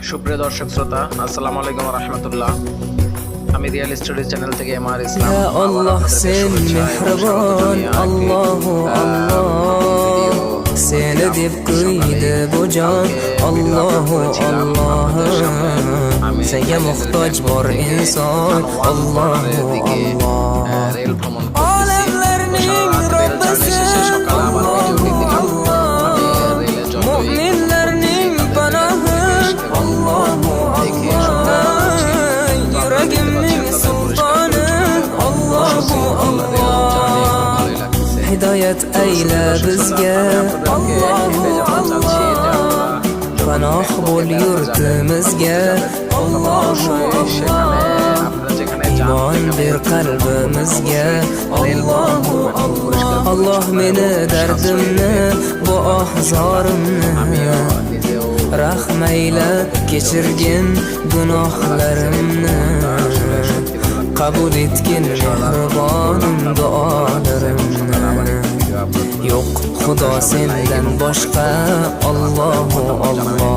সুপ্রিয় দর্শক শ্রোতা, আসসালামু আলাইকুম ওয়া রাহমাতুল্লাহ। আমি রিয়েল স্টোরিজ চ্যানেল থেকে এমআর ইসলাম। يا الله sen mehribon Allahu Allah seni deb kuydi bu jon Allahu Allah senga muhtoj bor inson Allahu Allah rail ভ্রমণ olamlarning robbisi mu'minlarning panohi Allahu Allah yuragimning sultoni Allahu Allah hidoyat ayla bizga Allahu Allah panoh bo'l yurtimizga Allahu Allah iymon ber qalbimizga Allahu Allah Allah meni dardimni bu ohzorimni rahmayla kechirgin gunohlarimni qabul etgin mehribonim duolarimni yo'q xudo sendan boshqa Allahu Allah